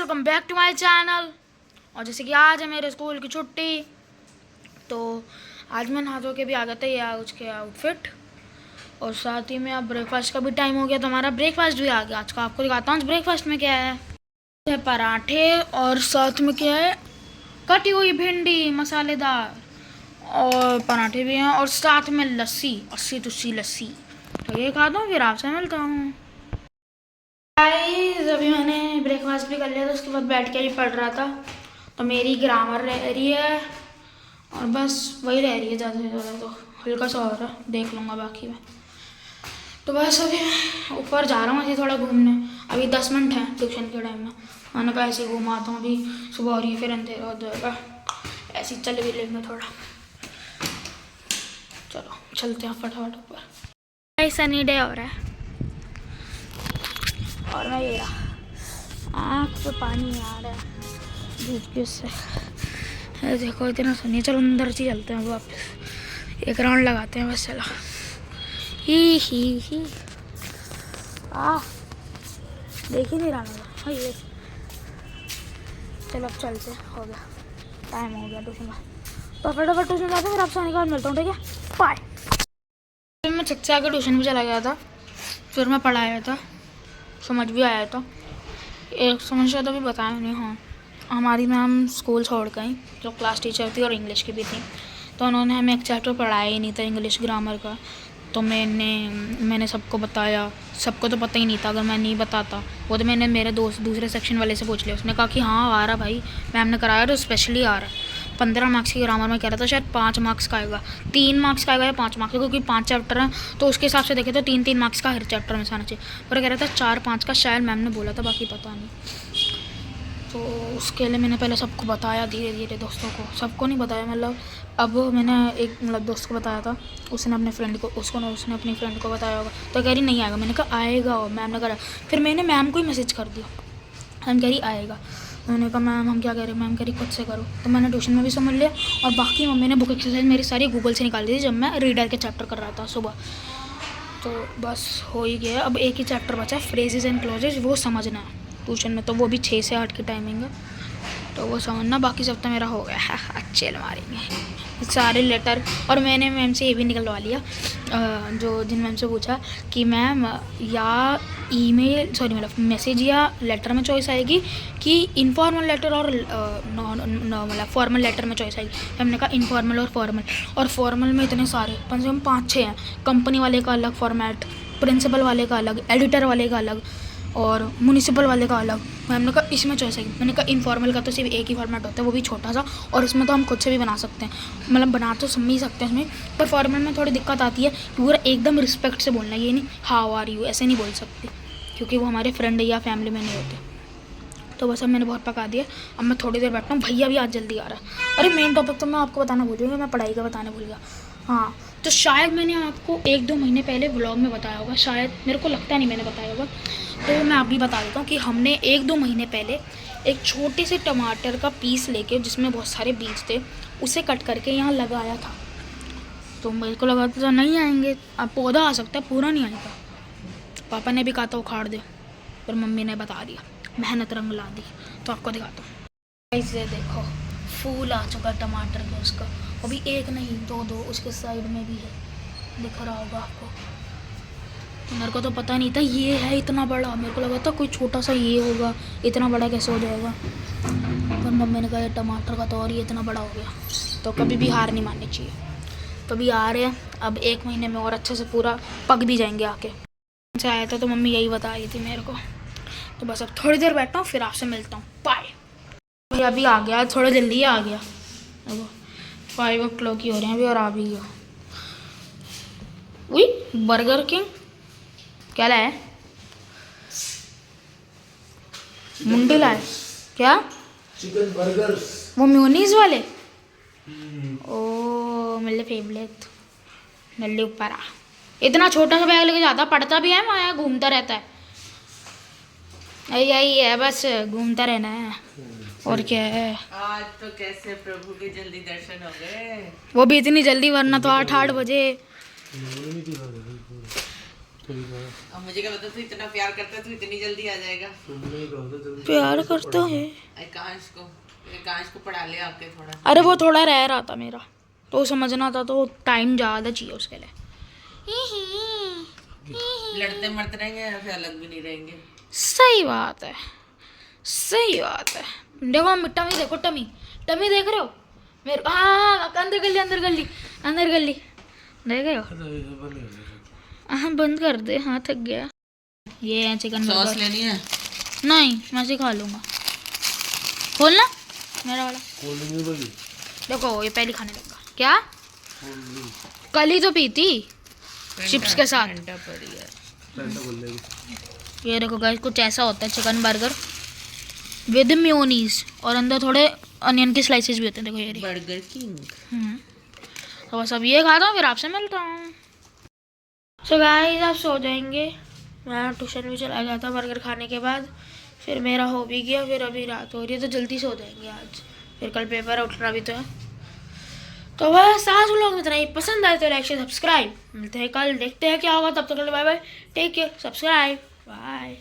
Welcome back to my channel. और जैसे कि आज है मेरे स्कूल की छुट्टी, तो आज मैं नहा धो के भी आ गया था, ये उसके आउटफिट, और साथ ही में अब ब्रेकफास्ट का भी टाइम हो गया, तो हमारा ब्रेकफास्ट भी आ गया। आज का आपको दिखाता हूँ ब्रेकफास्ट में क्या है। पराठे और साथ में क्या है, कटी हुई भिंडी मसालेदार, और पराठे भी हैं, और साथ में लस्सी, अस्सी तुस्सी लस्सी। तो ये खाता हूँ, फिर आपसे मिलता हूँ। गाइस अभी मैंने ब्रेकफास्ट भी कर लिया था, उसके बाद बैठ के ही पढ़ रहा था। तो मेरी ग्रामर रह रही है और बस वही रह रही है, ज़्यादा से ज़्यादा तो हल्का सा और देख लूँगा बाकी में। तो बस अभी ऊपर जा रहा हूँ ऐसे थोड़ा घूमने। अभी 10 मिनट है ट्यूशन के टाइम में, मैंने कहा ऐसे घूम आता हूँ। अभी सुबह हो रही है, फिर अंधेरा हो जाएगा, ऐसे ही चल भी लेंगे थोड़ा। चलो चलते हैं फटाफट ऊपर। सनी डे हो रहा है और मैं ये आँख पे पानी आ रहा है धूप की उससे। देखो इतना सनी। चलो अंदर से चलते हैं वापस, एक राउंड लगाते हैं बस। चलो ही देख ही नहीं रहा मेरा ये। चलो अब चलते हैं, हो गया टाइम, हो गया ट्यूशन का। तो फटाफट ट्यूशन जाते हैं, फिर आपसे आने के बाद मिलता हूँ, ठीक है, बाय। मैं छत से आकर ट्यूशन भी चला गया था, फिर मैं पढ़ाया था, समझ भी आया था। एक समस्या तो भी बताया नहीं। हाँ, हमारी मैम स्कूल छोड़ गई, जो क्लास टीचर थी और इंग्लिश की भी थी, तो उन्होंने हमें एक चैप्टर पढ़ाया ही नहीं था, इंग्लिश ग्रामर का। तो मैंने सबको बताया, सबको तो पता ही नहीं था। अगर मैं नहीं बताता वो, तो मैंने मेरे दोस्त दूसरे सेक्शन वाले से पूछ लिया, उसने कहा कि हाँ आ रहा भाई, मैम ने कराया तो स्पेशली आ रहा। 15 मार्क्स की ग्रामर में कह रहा था, शायद 5 मार्क्स का आएगा, 3 मार्क्स का आएगा या 5 मार्क्स का, क्योंकि 5 चैप्टर हैं, तो उसके हिसाब से देखे तो 3-3 मार्क्स का हर चैप्टर में से आना चाहिए। पर कह रहा था 4-5 का, शायद मैम ने बोला था, बाकी पता नहीं। तो उसके लिए मैंने पहले सबको बताया, धीरे धीरे दोस्तों को, सबको नहीं बताया। मतलब अब मैंने एक दोस्त को बताया था, उसने अपने फ्रेंड को, उसने अपनी फ्रेंड को बताया होगा, तो कह रही नहीं आएगा। मैंने कहा आएगा, और मैम ने कहा। फिर मैंने मैम को ही मैसेज कर दिया, मैम कह रही आएगा। मैंने कहा मैम हम क्या कह रहे हैं, मैम कह रही खुद से करो। तो मैंने ट्यूशन में भी समझ लिया, और बाकी मम्मी ने बुक एक्सरसाइज मेरी सारी गूगल से निकाल दी थी, जब मैं रीडर के चैप्टर कर रहा था सुबह। तो बस हो ही गया, अब एक ही चैप्टर बचा, फ्रेजेस एंड क्लॉजेज, वो समझना है ट्यूशन में। तो वो भी 6 से 8 की टाइमिंग है, तो वो समझना। बाकी सब तो मेरा हो गया है, अच्छे मारेंगे सारे लेटर। और मैंने मैम से ये भी निकलवा लिया, जो जिन मैम से पूछा कि मैम या ईमेल, सॉरी मतलब मैसेज या लेटर में चॉइस आएगी कि इनफॉर्मल लेटर और मतलब फॉर्मल लेटर में चॉइस आएगी। हमने कहा इनफॉर्मल और फॉर्मल, और फॉर्मल में इतने सारे, कम से कम 5-6 हैं। कंपनी वाले का अलग फॉर्मेट, प्रिंसिपल वाले का अलग, एडिटर वाले का अलग, और म्यूनिसिपल वाले का अलग। मैम ने कहा इसमें चॉइस है। मैंने कहा इनफॉर्मल का तो सिर्फ एक ही फॉर्मेट होता है, वो भी छोटा सा, और इसमें तो हम खुद से भी बना सकते हैं, मतलब बना तो समझ सकते हैं इसमें। पर फॉर्मल में थोड़ी दिक्कत आती है, पूरा एकदम रिस्पेक्ट से बोलना, ये नहीं हाउ आर यू ऐसे नहीं बोल सकते, क्योंकि वो हमारे फ्रेंड या फैमिली में नहीं होते। तो बस अब मैंने बहुत पका दिया, अब मैं थोड़ी देर बैठता हूँ। भैया भी आज जल्दी आ रहा है। अरे मेन टॉपिक तो मैं आपको बताना भूल गया, मैं पढ़ाई का बताने भूल गया। हाँ, तो शायद मैंने आपको 1-2 महीने पहले व्लॉग में बताया होगा, शायद, मेरे को लगता नहीं मैंने बताया होगा, तो मैं अभी बता देता हूँ कि हमने 1-2 महीने पहले एक छोटे से टमाटर का पीस लेके, जिसमें बहुत सारे बीज थे, उसे कट करके यहाँ लगाया था। तो मेरे को लगा था नहीं आएंगे, अब पौधा आ सकता है, पूरा नहीं आएगा। पापा ने भी कहा था उखाड़ दे, पर मम्मी ने बता दिया, मेहनत रंग ला दी। तो आपको दिखाता हूँ, ऐसे देखो फूल आ चुका टमाटर का, उसका अभी एक नहीं 2-2 उसके साइड में भी है, दिख रहा होगा आपको। मेरे को तो पता नहीं था ये है इतना बड़ा, मेरे को लगा था कोई छोटा सा ये होगा, इतना बड़ा कैसे हो जाएगा। पर मम्मी ने कहा ये टमाटर का तो और ये इतना बड़ा हो गया। तो कभी भी हार नहीं माननी चाहिए। तो अभी आ रहे हैं, अब 1 महीने में और अच्छे से पूरा पक भी जाएंगे आके। से आया था तो मम्मी यही बता रही थी मेरे को। तो बस अब थोड़ी देर बैठता हूँ, फिर आपसे मिलता हूँ, बाय। भैया अभी आ गया, थोड़ा जल्दी आ गया, 5 o'clock ही हो रहे हैं अभी, और आ भी गया। उई बर्गर किंग क्या लाया, मुंडी लाए क्या, चिकन बर्गर, वो म्योनीज वाले। ओ मेरे फेवरेट। नल्ली ऊपर आ, इतना छोटा सा बैग लेके जाता, पढ़ता भी है वहाँ, घूमता रहता है। यही है बस, घूमता रहना है, और क्या है। आज तो कैसे प्रभु के जल्दी दर्शन हो गए, वो भी इतनी जल्दी, वरना तो 8-8 बजे। अब मुझे क्या पता तू इतना प्यार करता है तू इतनी जल्दी आ जाएगा। प्यार करता है। एकांश को पढ़ा ले आके थोड़ा। अरे वो थोड़ा रह रहा था मेरा, तो समझना था, तो टाइम ज़्यादा चाहिए उसके लिए। लड़ते मरते रहेंगे या फिर अलग भी नहीं रहेंगे। सही बात है, सही बात है। देखो टमी, देखो टमी, टमी देख रहे हो मेरे? हाँ, अंदर गली, अंदर गली, अंदर गली, देख रहे हो? हाँ बंद कर दे, हाँ थक गया। ये है चिकन सॉस बर्गर। लेनी है? नहीं, मैं से खा लूँगा। खोलना मेरा वाला। देखो ये पहले खाने लगा क्या? कल ही तो पी थी चिप्स के साथ। ये देखो गाइस, कुछ ऐसा होता है चिकन बर्गर विद मेयोनीज, और अंदर थोड़े अनियन के स्लाइसेस भी होते हैं। देखो ये बर्गर किंग। तो बस अब ये खाता हूँ, फिर आपसे मिलता हूँ। सो गाइस आप सो जाएंगे। मैं ट्यूशन भी चला गया था बर्गर खाने के बाद, फिर मेरा हो भी गया, फिर अभी रात हो रही है तो जल्दी सो जाएंगे आज, फिर कल पेपर है, उठना भी तो है। तो बस आज व्लॉग में इतना ही। पसंद आए तो लाइक शेयर सब्सक्राइब। मिलते हैं कल, देखते हैं क्या होगा। तब तक के लिए bye bye, take care, subscribe, bye.